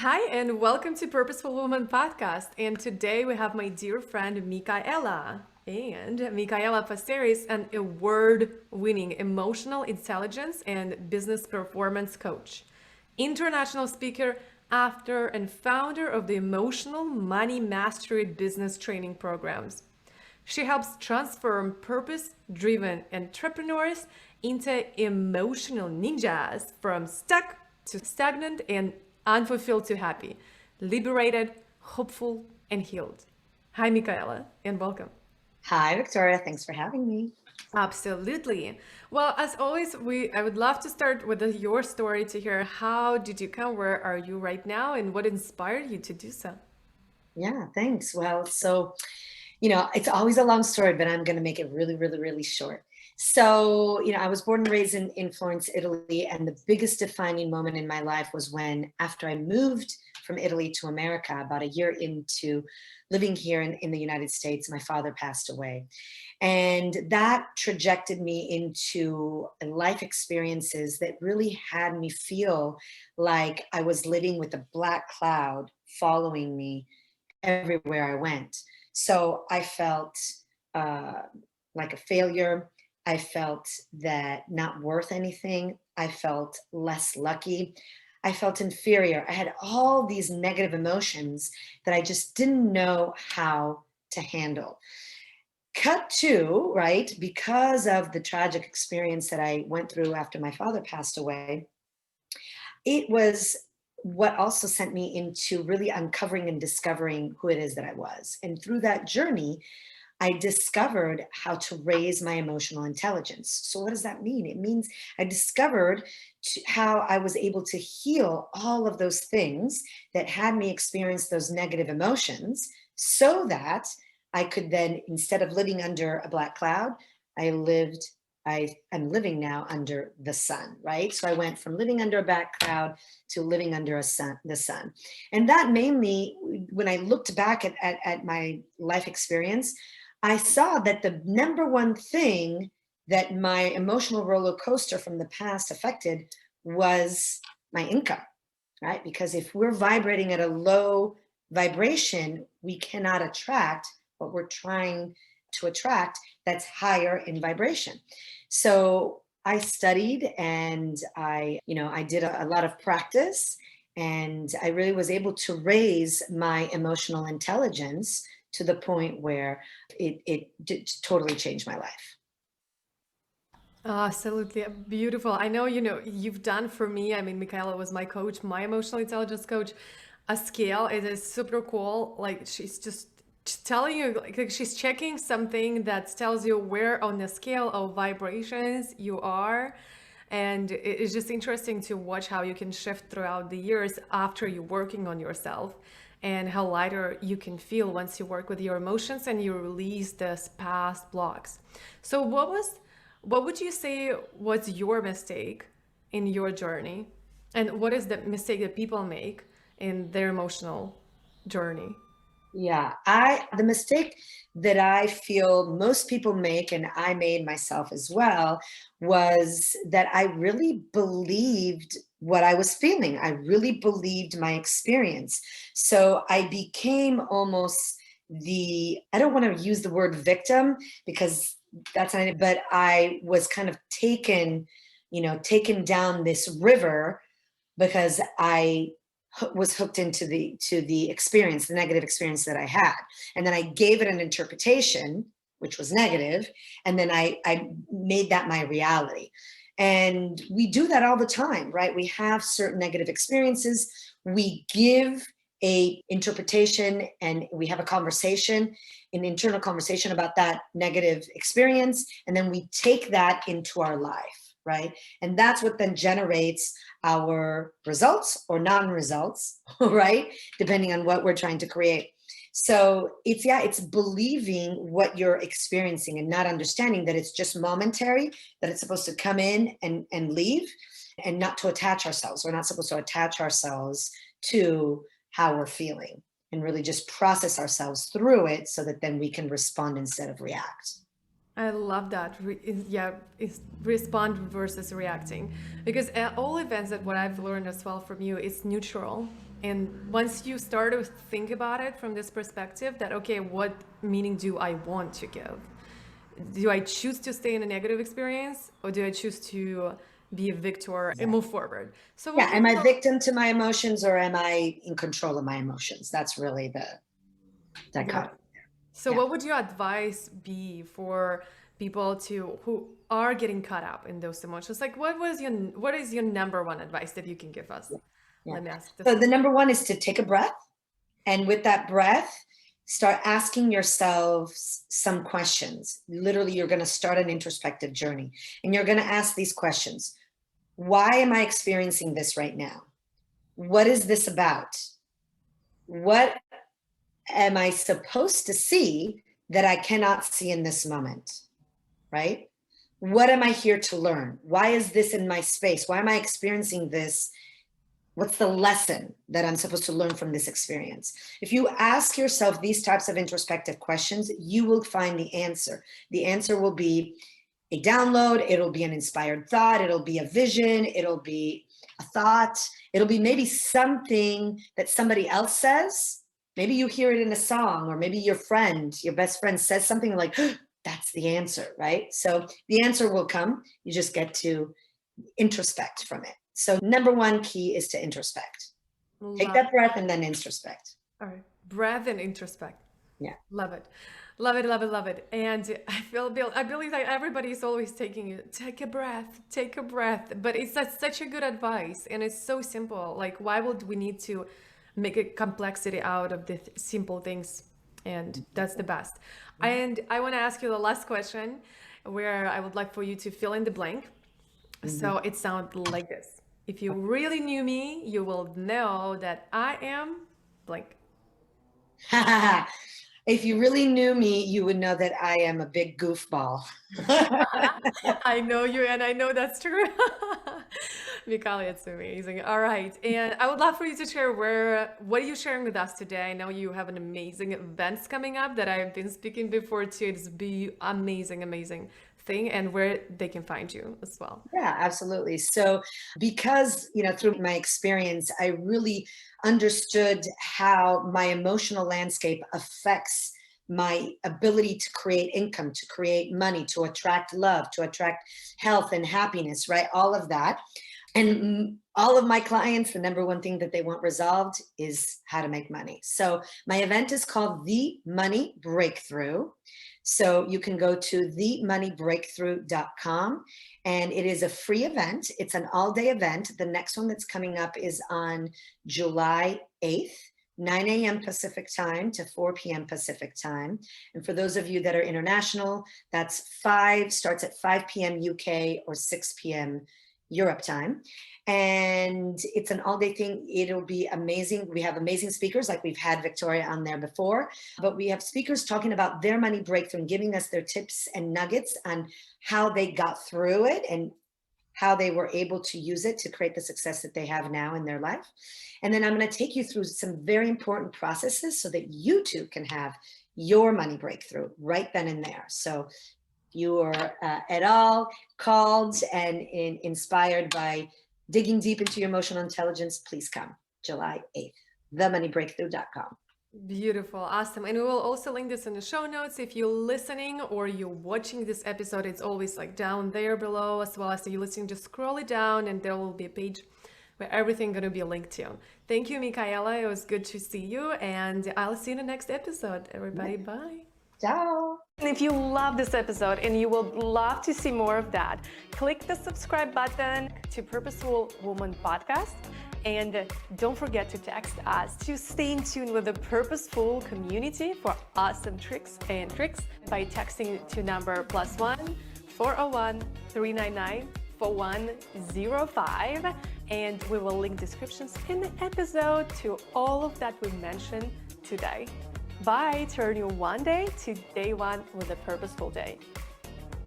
Hi, and welcome to Purposeful Woman podcast. And today we have my dear friend Micaela. And Micaela Passeri is an award-winning emotional intelligence and business performance coach, international speaker, author, and founder of the Emotional Money Mastery business training programs. She helps transform purpose-driven entrepreneurs into emotional ninjas from stuck to stagnant and unfulfilled to happy, liberated, hopeful, and healed. Hi, Micaela, and welcome. Hi, Victoria. Thanks for having me. Absolutely. Well, as always, I would love to start with your story to hear how did you come, where are you right now, and what inspired you to do so? Yeah, thanks. It's always a long story, but I'm going to make it really, really, really short. I was born and raised in Florence, Italy, and the biggest defining moment in my life was when, after I moved from Italy to America, about a year into living here in the United States, my father passed away. And that trajected me into life experiences that really had me feel like I was living with a black cloud following me everywhere I went. So I felt uh, like a failure. I felt that not worth anything. I felt less lucky. I felt inferior. I had all these negative emotions that I just didn't know how to handle. Cut to, right, because of the tragic experience that I went through after my father passed away, it was what also sent me into really uncovering and discovering who it is that I was. And through that journey, I discovered how to raise my emotional intelligence. So, what does that mean? It means I discovered how I was able to heal all of those things that had me experience those negative emotions so that I could then, instead of living under a black cloud, I lived. I'm living now under the sun, right? So I went from living under a black cloud to living under the sun. And that mainly, when I looked back at my life experience, I saw that the number one thing that my emotional roller coaster from the past affected was my income, right? Because if we're vibrating at a low vibration, we cannot attract what we're trying to attract that's higher in vibration. So I studied and I did a lot of practice, and I really was able to raise my emotional intelligence to the point where it did totally change my life. Absolutely beautiful. I know, you've done for me. I mean, Michaela was my coach, my emotional intelligence coach. A scale, it is super cool. Like she's just telling you, like she's checking something that tells you where on the scale of vibrations you are. And it's just interesting to watch how you can shift throughout the years after you're working on yourself and how lighter you can feel once you work with your emotions and you release this past blocks. So what would you say was your mistake in your journey? And what is the mistake that people make in their emotional journey? Yeah, I the mistake that I feel most people make, and I made myself as well, was that I really believed what I was feeling. I really believed my experience. So I became almost I don't want to use the word victim because that's not it, but I was kind of taken down this river because I was hooked into the experience, the negative experience that I had, and then I gave it an interpretation which was negative, and then I made that my reality. And we do that all the time, right? We have certain negative experiences. We give a interpretation, and we have a conversation, an internal conversation about that negative experience, and then we take that into our life, right? And that's what then generates our results or non-results, right? Depending on what we're trying to create. So it's believing what you're experiencing and not understanding that it's just momentary, that it's supposed to come in and leave, and not to attach ourselves. We're not supposed to attach ourselves to how we're feeling, and really just process ourselves through it so that then we can respond instead of react. I love that. Yeah, it's respond versus reacting. Because all events that what I've learned as well from you is neutral. And once you start to think about it from this perspective that, okay, what meaning do I want to give? Do I choose to stay in a negative experience, or do I choose to be a victor and move forward? So Yeah, what am would I you, victim to my emotions or am I in control of my emotions? That's really the yeah. dichotomy. So Yeah. what would your advice be for people to who are getting caught up in those emotions? Like what is your number one advice that you can give us? Yeah. Let me ask this So the question. number one is to take a breath. And with that breath, start asking yourselves some questions. Literally, you're going to start an introspective journey and you're going to ask these questions. Why am I experiencing this right now? What is this about? What am I supposed to see that I cannot see in this moment? Right? What am I here to learn? Why is this in my space? Why am I experiencing this? What's the lesson that I'm supposed to learn from this experience? If you ask yourself these types of introspective questions, you will find the answer. The answer will be a download, it'll be an inspired thought, it'll be a vision, it'll be a thought, it'll be maybe something that somebody else says. Maybe you hear it in a song, or maybe your friend, your best friend says something like, that's the answer, right? So the answer will come. You just get to introspect from it. So number one key is to introspect. Take Love. that breath and then introspect. All right. Breath and introspect. Yeah. Love it. Love it, love it, love it. And I believe that everybody is always taking it. Take a breath, take a breath. But it's such a good advice. And it's so simple. Like, why would we need to make a complexity out of the simple things? And that's the best. And I want to ask you the last question, where I would like for you to fill in the blank. So it sounds like this. If you really knew me, you will know that I am blank. If you really knew me, you would know that I am a big goofball. I know you, and I know that's true. Micaela, it's amazing. All right. And I would love for you to share what are you sharing with us today? I know you have an amazing events coming up that I've been speaking before too. It's be amazing, amazing thing, and where they can find you as well. Yeah, absolutely. So because, through my experience, I really understood how my emotional landscape affects my ability to create income, to create money, to attract love, to attract health and happiness, right? All of that. And all of my clients, the number one thing that they want resolved is how to make money. So my event is called The Money Breakthrough. So you can go to themoneybreakthrough.com, and it is a free event. It's an all-day event. The next one that's coming up is on July 8th. 9 a.m. Pacific time to 4 p.m. Pacific time. And for those of you that are international, starts at 5 p.m. UK or 6 p.m. Europe time. And it's an all-day thing. It'll be amazing. We have amazing speakers, like we've had Victoria on there before, but we have speakers talking about their money breakthrough and giving us their tips and nuggets on how they got through it and how they were able to use it to create the success that they have now in their life. And then I'm going to take you through some very important processes so that you too can have your money breakthrough right then and there. So you are at all called and inspired by digging deep into your emotional intelligence, please come July 8th, themoneybreakthrough.com. Beautiful. Awesome. And we will also link this in the show notes. If you're listening or you're watching this episode, it's always like down there below, as well as you're listening, just scroll it down and there will be a page where everything going to be linked to. Thank you, Micaela. It was good to see you, and I'll see you in the next episode. Everybody, bye. Ciao. And if you love this episode and you would love to see more of that, click the subscribe button to Purposeful Woman Podcast. And don't forget to text us to stay in tune with the Purposeful community for awesome tricks by texting to number +1 401 399 4105. And we will link descriptions in the episode to all of that we mentioned today. Bye. Turn your one day to day one with a purposeful day.